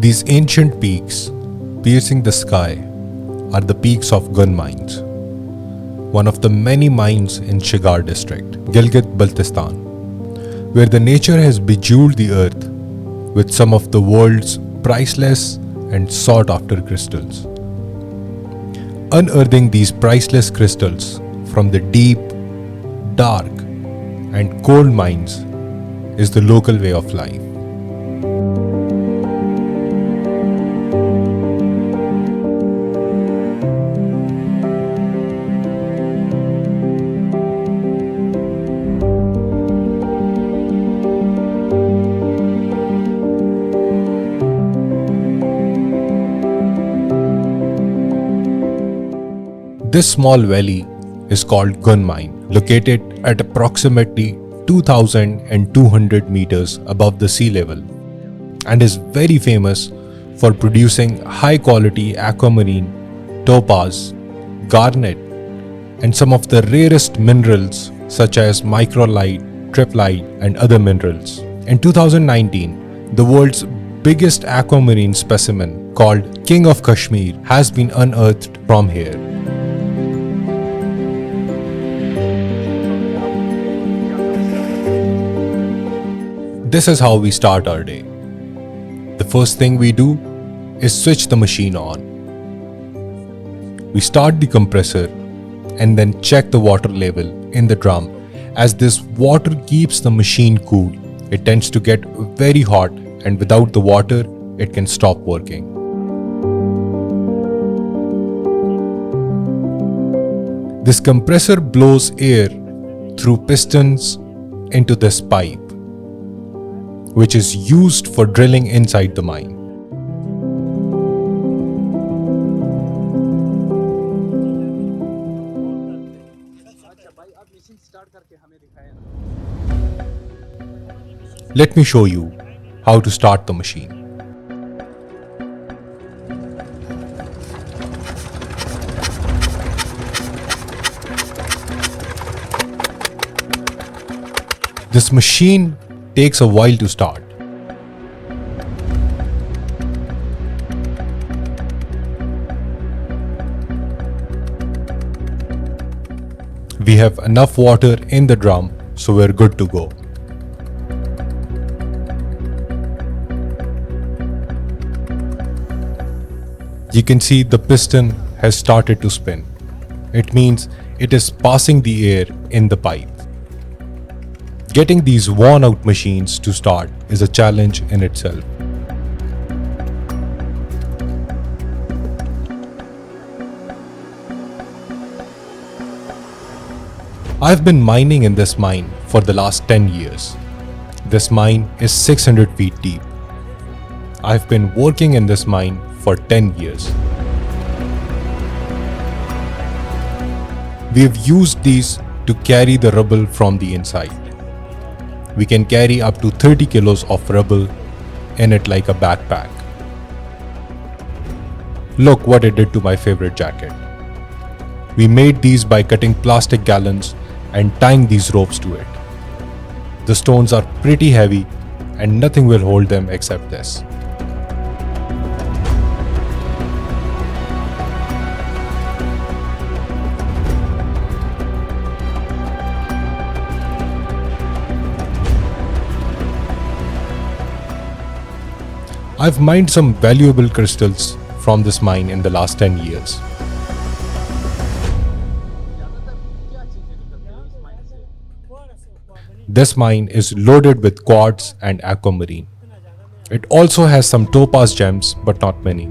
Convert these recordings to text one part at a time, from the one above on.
These ancient peaks, piercing the sky, are the peaks of gun mines, one of the many mines in Shigar district, Gilgit-Baltistan, where the nature has bejeweled the earth with some of the world's priceless and sought-after crystals. Unearthing these priceless crystals from the deep, dark, and cold mines is the local way of life. This small valley is called Gun Mine, located at approximately 2,200 meters above the sea level, and is very famous for producing high-quality aquamarine, topaz, garnet, and some of the rarest minerals such as microlite, triplite, and other minerals. In 2019, the world's biggest aquamarine specimen, called King of Kashmir, has been unearthed from here. This is how we start our day. The first thing we do is switch the machine on. We start the compressor and then check the water level in the drum. As this water keeps the machine cool, it tends to get very hot, and without the water, it can stop working. This compressor blows air through pistons into this pipe, which is used for drilling inside the mine. Let me show you how to start the machine. This machine takes a while to start. We have enough water in the drum, so we're good to go. You can see the piston has started to spin. It means it is passing the air in the pipe. Getting these worn-out machines to start is a challenge in itself. I've been mining in this mine for the last 10 years. This mine is 600 feet deep. I've been working in this mine for 10 years. We've used these to carry the rubble from the inside. We can carry up to 30 kilos of rubble in it like a backpack. Look what it did to my favorite jacket. We made these by cutting plastic gallons and tying these ropes to it. The stones are pretty heavy and nothing will hold them except this. I've mined some valuable crystals from this mine in the last 10 years. This mine is loaded with quartz and aquamarine. It also has some topaz gems, but not many.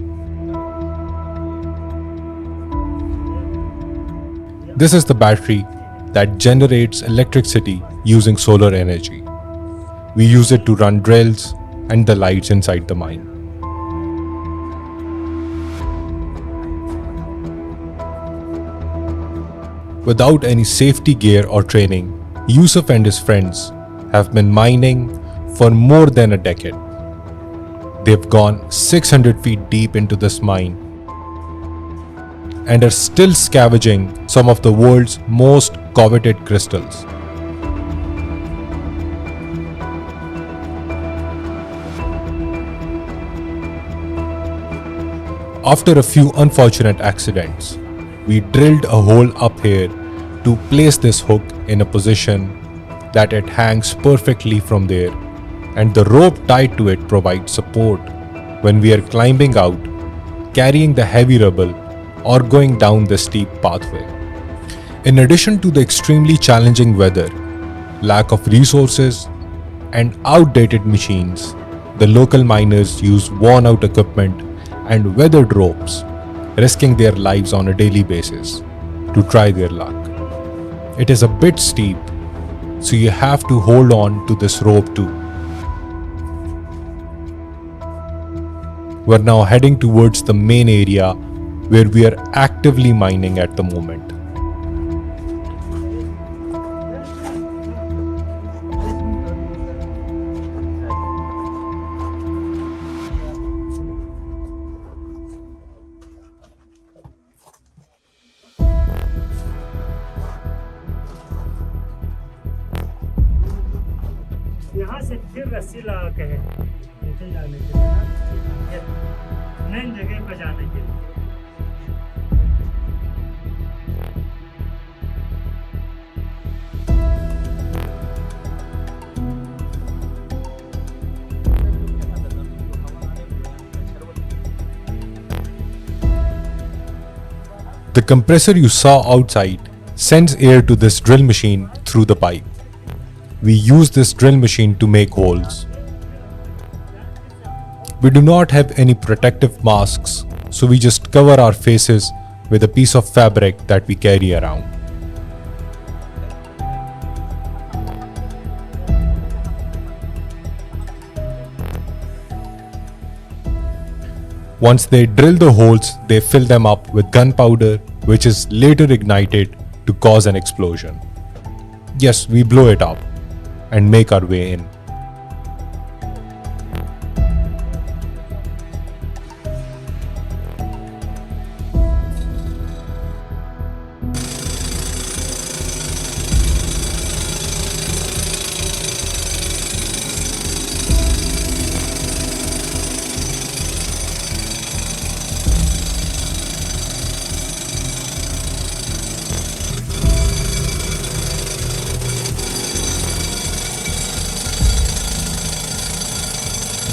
This is the battery that generates electricity using solar energy. We use it to run drills and the lights inside the mine. Without any safety gear or training, Yusuf and his friends have been mining for more than a decade. They've gone 600 feet deep into this mine and are still scavenging some of the world's most coveted crystals. After a few unfortunate accidents, we drilled a hole up here to place this hook in a position that it hangs perfectly from there, and the rope tied to it provides support when we are climbing out, carrying the heavy rubble, or going down the steep pathway. In addition to the extremely challenging weather, lack of resources, and outdated machines, the local miners use worn out equipment and weathered ropes, risking their lives on a daily basis to try their luck. It is a bit steep, so you have to hold on to this rope too. We're now heading towards the main area where we are actively mining at the moment. यहाँ से फिर रस्सी लगा के है नीचे जाने के लिए, नई जगह पर जाने के लिए। The compressor you saw outside sends air to this drill machine through the pipe. We use this drill machine to make holes. We do not have any protective masks, so we just cover our faces with a piece of fabric that we carry around. Once they drill the holes, they fill them up with gunpowder, which is later ignited to cause an explosion. Yes, we blow it up and make our way in.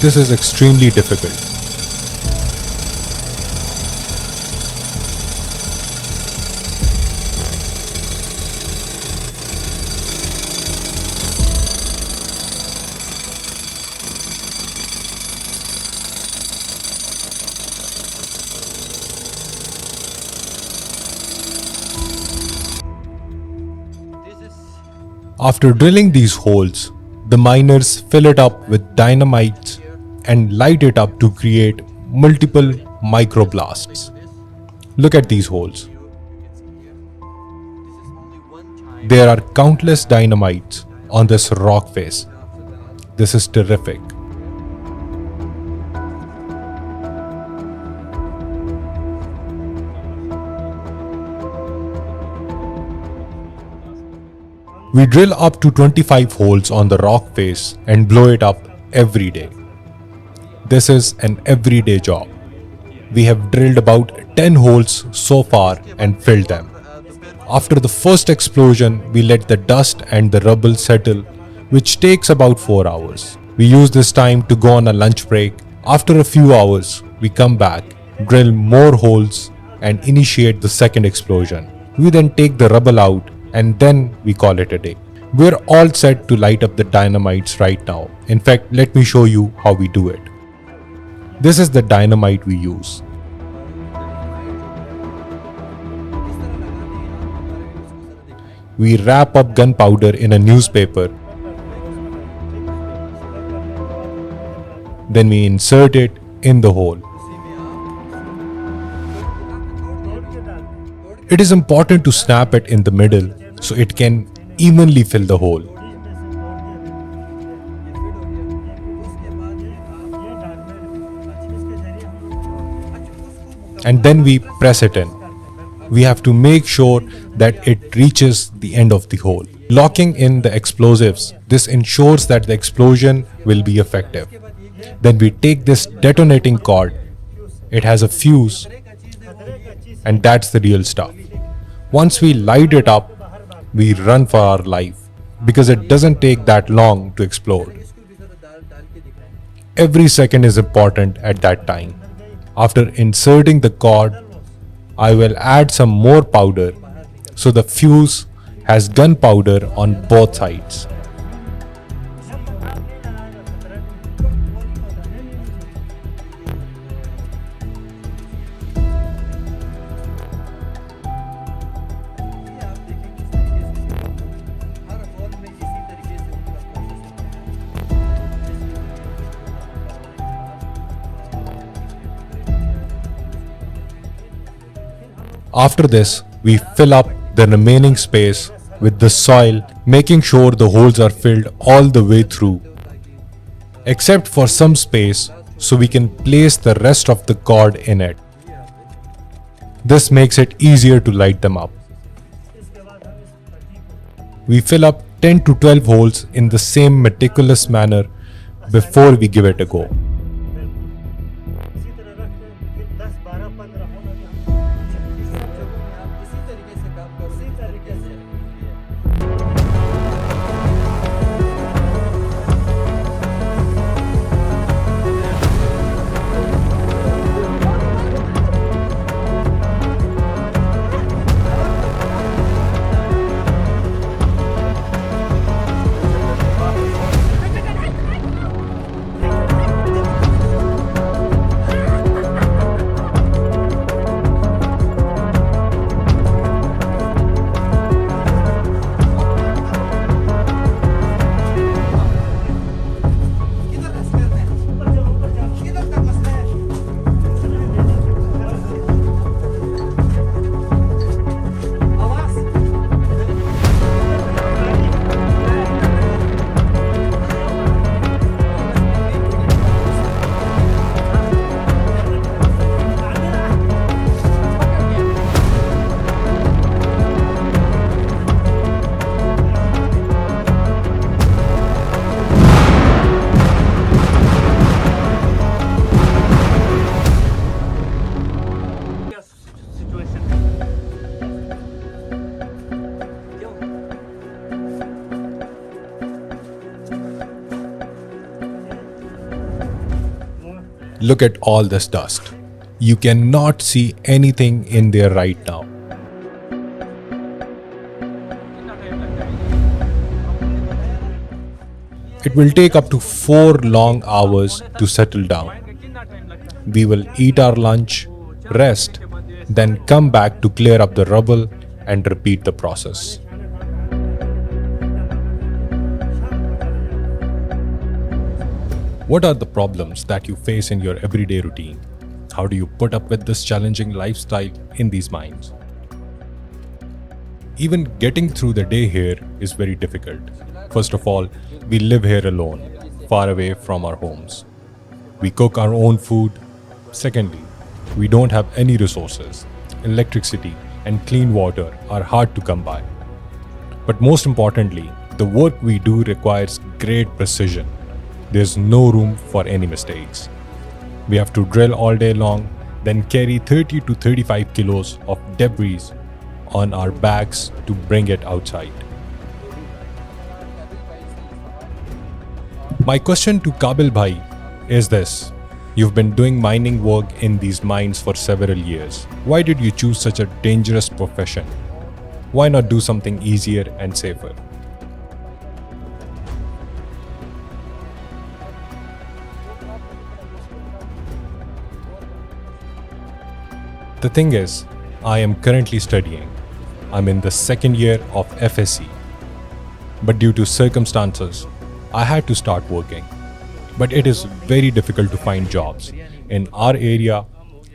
This is extremely difficult. After drilling these holes, the miners fill it up with dynamite and light it up to create multiple microblasts. Look at these holes. There are countless dynamites on this rock face. This is terrific. We drill up to 25 holes on the rock face and blow it up every day. This is an everyday job. We have drilled about 10 holes so far and filled them. After the first explosion, we let the dust and the rubble settle, which takes about 4 hours. We use this time to go on a lunch break. After a few hours, we come back, drill more holes, and initiate the second explosion. We then take the rubble out and then we call it a day. We're all set to light up the dynamites right now. In fact, let me show you how we do it. This is the dynamite we use. We wrap up gunpowder in a newspaper. Then we insert it in the hole. It is important to snap it in the middle so it can evenly fill the hole. And then we press it in. We have to make sure that it reaches the end of the hole. Locking in the explosives, this ensures that the explosion will be effective. Then we take this detonating cord It has a fuse, and that's the real stuff. Once we light it up, we run for our life because it doesn't take that long to explode. Every second is important at that time. After inserting the cord, I will add some more powder so the fuse has gunpowder on both sides. After this, we fill up the remaining space with the soil, making sure the holes are filled all the way through, except for some space so we can place the rest of the cord in it. This makes it easier to light them up. We fill up 10 to 12 holes in the same meticulous manner before we give it a go. इसी तरह रख के फिर 10 12 15 होना चाहिए। इस सब जगहों में आप इसी तरीके से काम करो, इसी तरीके से। Look at all this dust. You cannot see anything in there right now. It will take up to 4 long hours to settle down. We will eat our lunch, rest, then come back to clear up the rubble and repeat the process. What are the problems that you face in your everyday routine? How do you put up with this challenging lifestyle in these mines? Even getting through the day here is very difficult. First of all, we live here alone, far away from our homes. We cook our own food. Secondly, we don't have any resources. Electricity and clean water are hard to come by. But most importantly, the work we do requires great precision. There's no room for any mistakes. We have to drill all day long, then carry 30 to 35 kilos of debris on our backs to bring it outside. My question to Kabil Bhai is this. You've been doing mining work in these mines for several years. Why did you choose such a dangerous profession? Why not do something easier and safer? The thing is, I am currently studying. I'm in the second year of FSC. But due to circumstances, I had to start working. But it is very difficult to find jobs. In our area,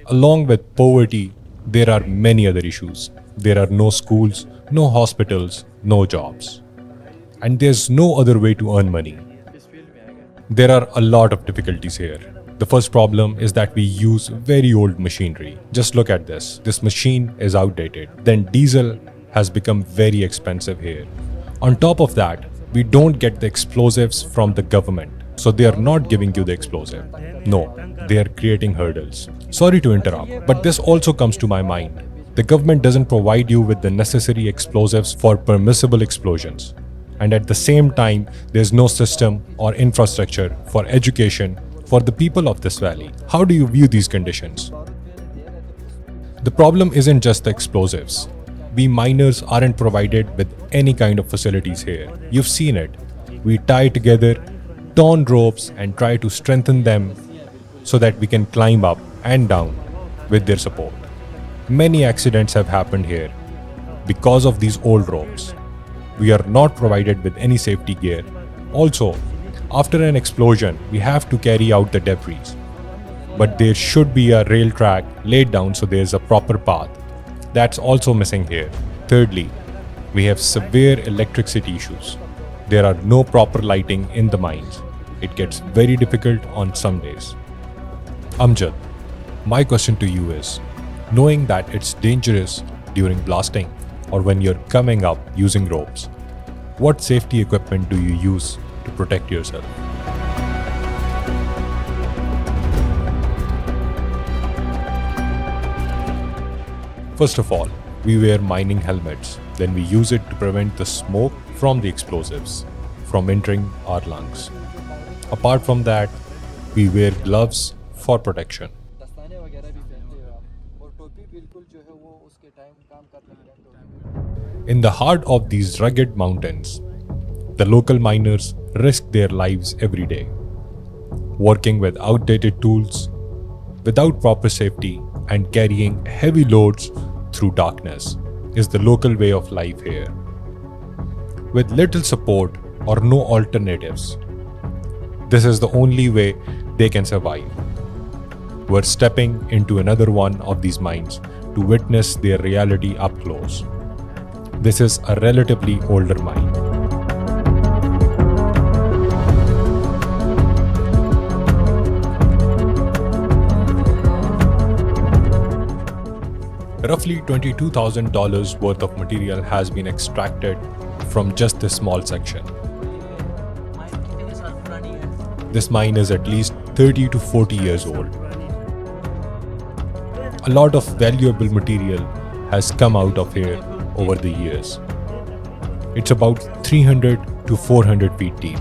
along with poverty, there are many other issues. There are no schools, no hospitals, no jobs. And there's no other way to earn money. There are a lot of difficulties here. The first problem is that we use very old machinery. Just look at this. This machine is outdated. Then diesel has become very expensive here. On top of that, we don't get the explosives from the government. So they are not giving you the explosive. No, they are creating hurdles. Sorry to interrupt, but this also comes to my mind. The government doesn't provide you with the necessary explosives for permissible explosions. And at the same time, there's no system or infrastructure for education for the people of this valley. How do you view these conditions? The problem isn't just the explosives. We miners aren't provided with any kind of facilities here. You've seen it. We tie together torn ropes and try to strengthen them so that we can climb up and down with their support. Many accidents have happened here because of these old ropes. We are not provided with any safety gear. Also, after an explosion, we have to carry out the debris. But there should be a rail track laid down so there's a proper path. That's also missing here. Thirdly, we have severe electricity issues. There are no proper lighting in the mines. It gets very difficult on some days. Amjad, my question to you is, knowing that it's dangerous during blasting or when you're coming up using ropes, what safety equipment do you use to protect yourself? First of all, we wear mining helmets. Then we use it to prevent the smoke from the explosives from entering our lungs. Apart from that, we wear gloves for protection. In the heart of these rugged mountains, the local miners risk their lives every day, working with outdated tools, without proper safety, and carrying heavy loads through darkness is the local way of life here. With little support or no alternatives, this is the only way they can survive. We're stepping into another one of these mines to witness their reality up close. This is a relatively older mine. Roughly $22,000 worth of material has been extracted from just this small section. This mine is at least 30 to 40 years old. A lot of valuable material has come out of here over the years. It's about 300 to 400 feet deep.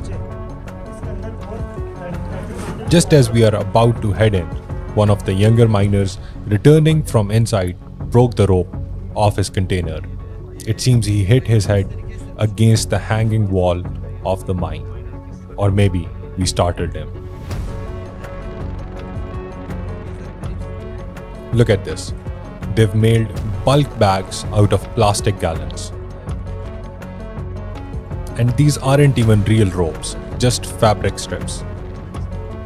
Just as we are about to head in, one of the younger miners returning from inside broke the rope off his container. It seems he hit his head against the hanging wall of the mine. Or maybe we startled him. Look at this. They've made bulk bags out of plastic gallons. And these aren't even real ropes, just fabric strips.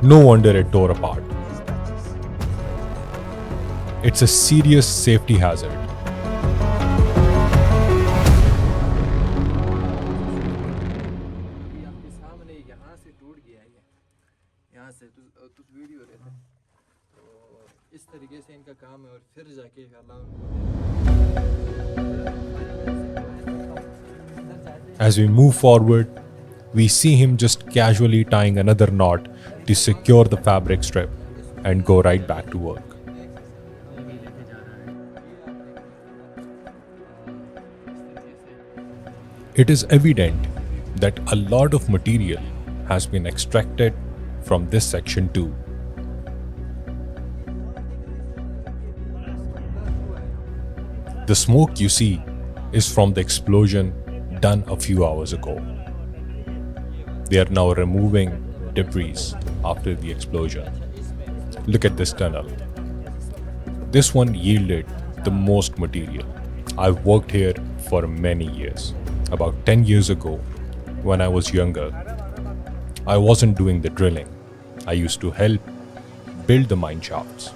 No wonder it tore apart. It's a serious safety hazard. As we move forward, we see him just casually tying another knot to secure the fabric strip and go right back to work. It is evident that a lot of material has been extracted from this section too. The smoke you see is from the explosion done a few hours ago. They are now removing debris after the explosion. Look at this tunnel. This one yielded the most material. I've worked here for many years. About 10 years ago, when I was younger, I wasn't doing the drilling. I used to help build the mine shafts.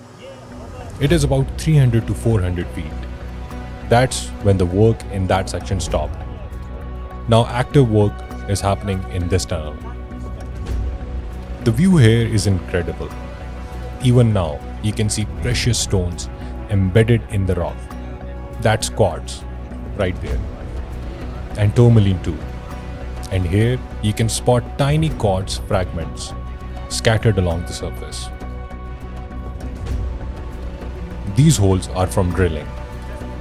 It is about 300 to 400 feet. That's when the work in that section stopped. Now active work is happening in this tunnel. The view here is incredible. Even now, you can see precious stones embedded in the rock. That's quartz, right there. And tourmaline too. And here you can spot tiny quartz fragments scattered along the surface. These holes are from drilling,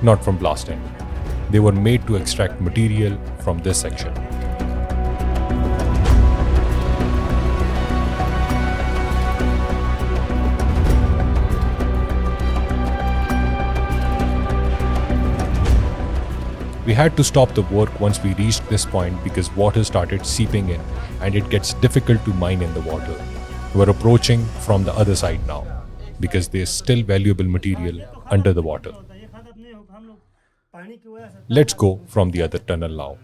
not from blasting. They were made to extract material from this section. We had to stop the work once we reached this point because water started seeping in and it gets difficult to mine in the water. We're approaching from the other side now because there's still valuable material under the water. Let's go from the other tunnel now.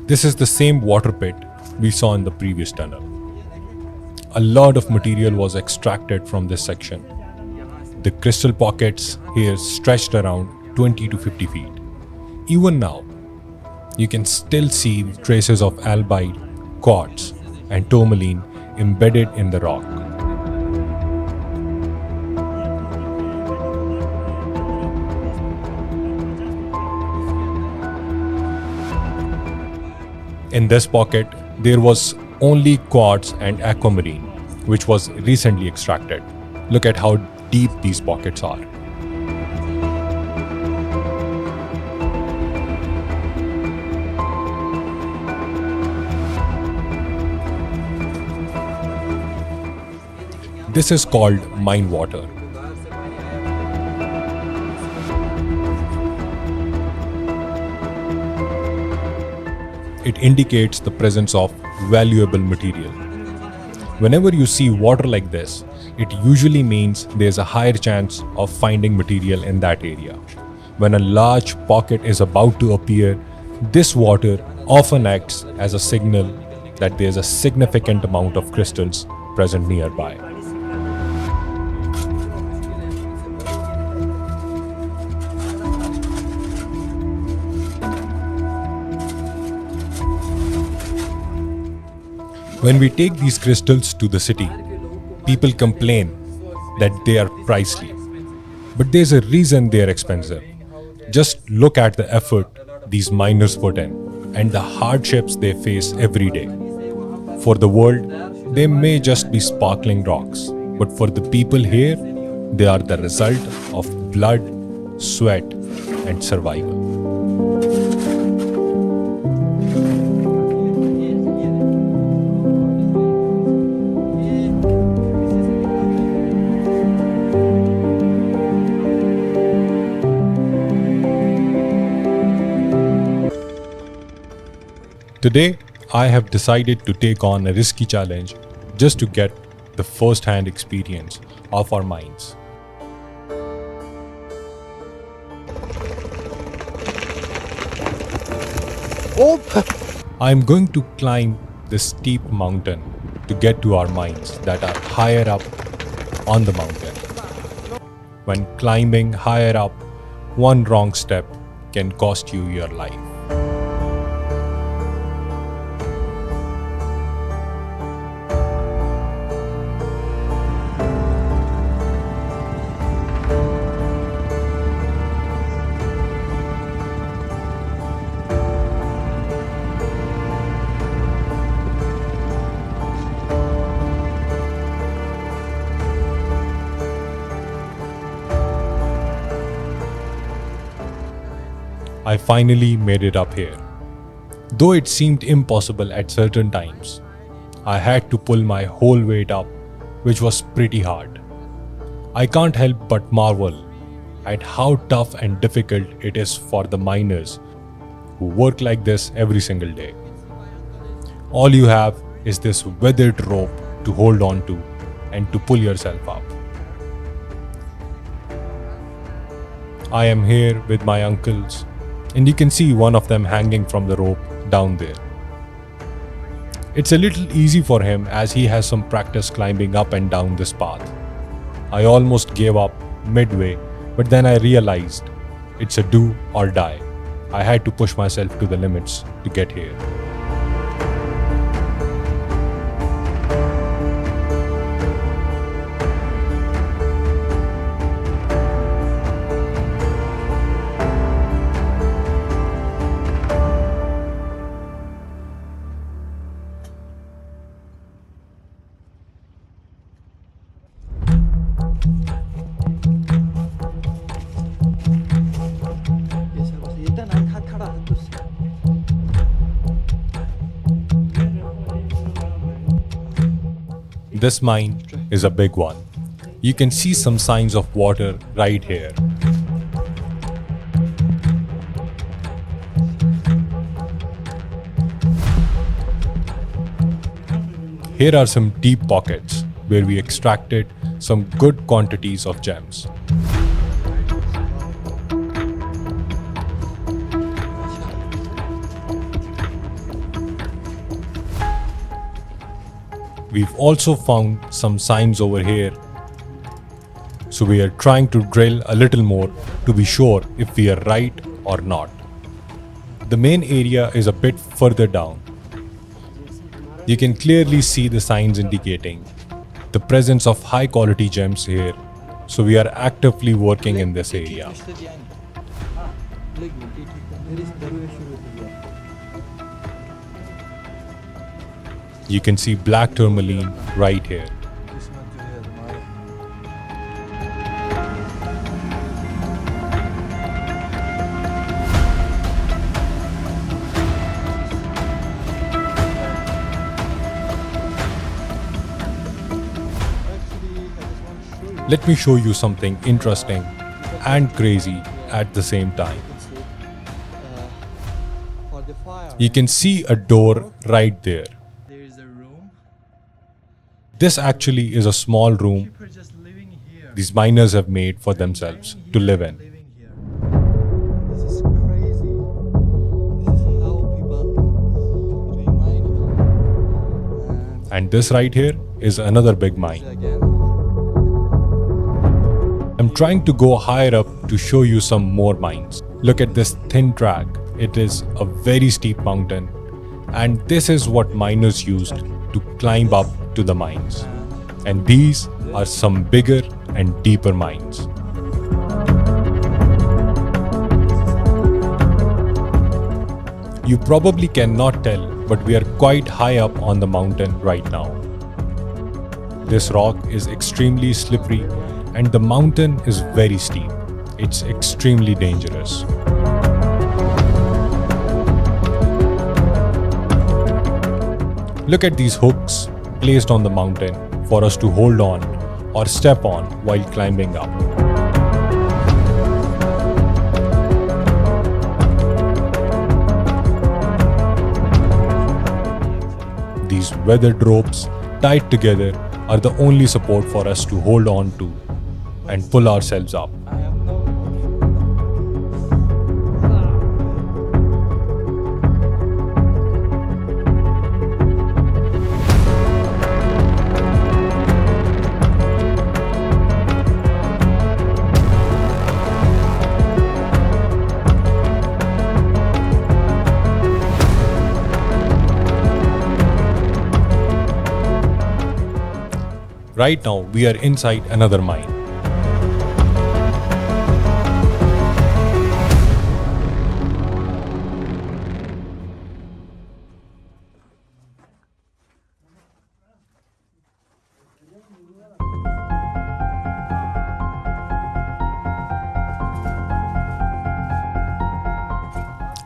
This is the same water pit we saw in the previous tunnel. A lot of material was extracted from this section. The crystal pockets here stretched around 20 to 50 feet. Even now, you can still see traces of albite, quartz, and tourmaline embedded in the rock. In this pocket, there was only quartz and aquamarine, which was recently extracted. Look at how deep these pockets are. This is called mine water. It indicates the presence of valuable material. Whenever you see water like this, it usually means there's a higher chance of finding material in that area. When a large pocket is about to appear, this water often acts as a signal that there's a significant amount of crystals present nearby. When we take these crystals to the city, people complain that they are pricey. But there's a reason they are expensive. Just look at the effort these miners put in and the hardships they face every day. For the world, they may just be sparkling rocks, but for the people here, they are the result of blood, sweat, and survival. Today, I have decided to take on a risky challenge just to get the first-hand experience of our mines. I am going to climb this steep mountain to get to our mines that are higher up on the mountain. When climbing higher up, one wrong step can cost you your life. I finally made it up here. Though it seemed impossible at certain times, I had to pull my whole weight up, which was pretty hard. I can't help but marvel at how tough and difficult it is for the miners who work like this every single day. All you have is this weathered rope to hold on to and to pull yourself up. I am here with my uncles, and you can see one of them hanging from the rope down there. It's a little easy for him as he has some practice climbing up and down this path. I almost gave up midway, but then I realized it's a do or die. I had to push myself to the limits to get here. This mine is a big one. You can see some signs of water right here. Here are some deep pockets where we extracted some good quantities of gems. We've also found some signs over here, so we are trying to drill a little more to be sure if we are right or not. The main area is a bit further down. You can clearly see the signs indicating the presence of high quality gems here, so we are actively working in this area. You can see black tourmaline right here. Let me show you something interesting and crazy at the same time. You can see a door right there. There is a room. This actually is a small room People are just living here. these miners have made for themselves to live in. Living here. This is crazy. This is how people doing mining. And this right here is another big mine. Again. I'm trying to go higher up to show you some more mines. Look at this thin track. It is a very steep mountain, and this is what miners used to climb up to the mines. And these are some bigger and deeper mines. You probably cannot tell, but we are quite high up on the mountain right now. This rock is extremely slippery and the mountain is very steep. It's extremely dangerous. Look at these hooks placed on the mountain for us to hold on or step on while climbing up. These weathered ropes tied together are the only support for us to hold on to and pull ourselves up. I have no. Right now, we are inside another mine.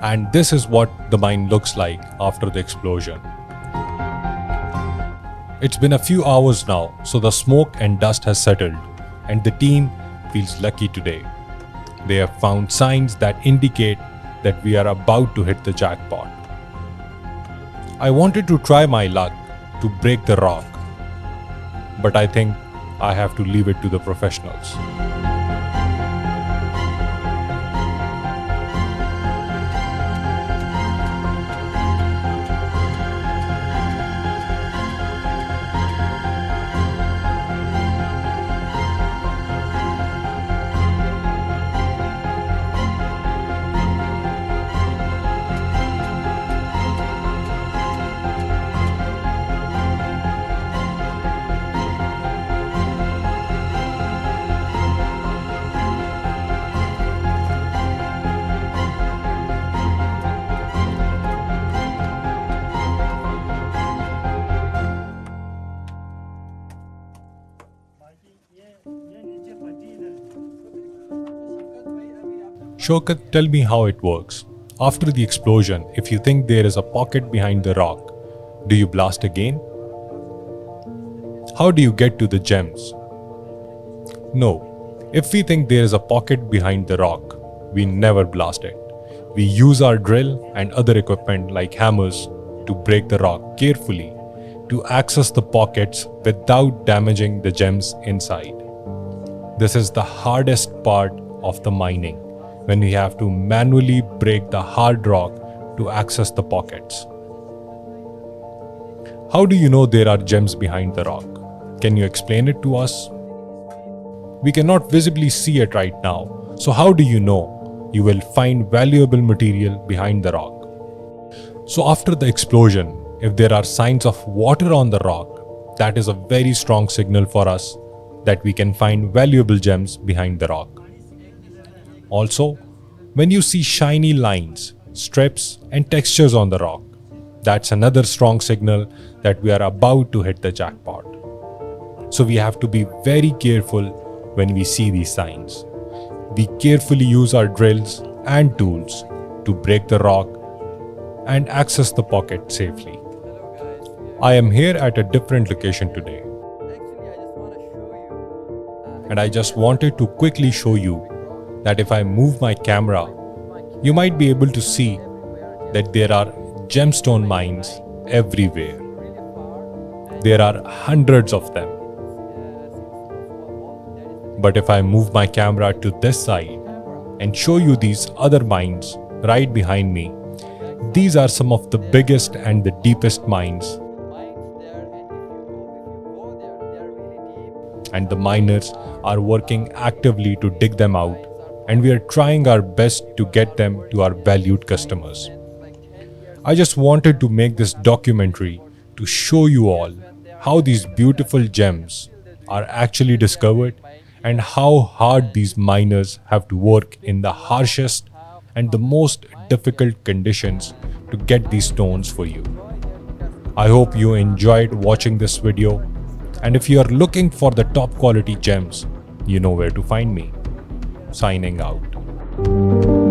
And this is what the mine looks like after the explosion. It's been a few hours now, so the smoke and dust has settled, and the team feels lucky today. They have found signs that indicate that we are about to hit the jackpot. I wanted to try my luck to break the rock, but I think I have to leave it to the professionals. Shaukat, tell me how it works. After the explosion, if you think there is a pocket behind the rock, do you blast again? How do you get to the gems? No, if we think there is a pocket behind the rock, we never blast it. We use our drill and other equipment like hammers to break the rock carefully to access the pockets without damaging the gems inside. This is the hardest part of the mining, when we have to manually break the hard rock to access the pockets. How do you know there are gems behind the rock? Can you explain it to us? We cannot visibly see it right now, so how do you know you will find valuable material behind the rock? So after the explosion, if there are signs of water on the rock, that is a very strong signal for us that we can find valuable gems behind the rock. Also, when you see shiny lines, strips and textures on the rock, that's another strong signal that we are about to hit the jackpot. So we have to be very careful when we see these signs. We carefully use our drills and tools to break the rock and access the pocket safely. I am here at a different location today, and I just wanted to quickly show you that if I move my camera, you might be able to see that there are gemstone mines everywhere. There are hundreds of them. But if I move my camera to this side and show you these other mines right behind me, these are some of the biggest and the deepest mines. And the miners are working actively to dig them out, and we are trying our best to get them to our valued customers. I just wanted to make this documentary to show you all how these beautiful gems are actually discovered and how hard these miners have to work in the harshest and the most difficult conditions to get these stones for you. I hope you enjoyed watching this video, and if you are looking for the top quality gems, you know where to find me. Signing out.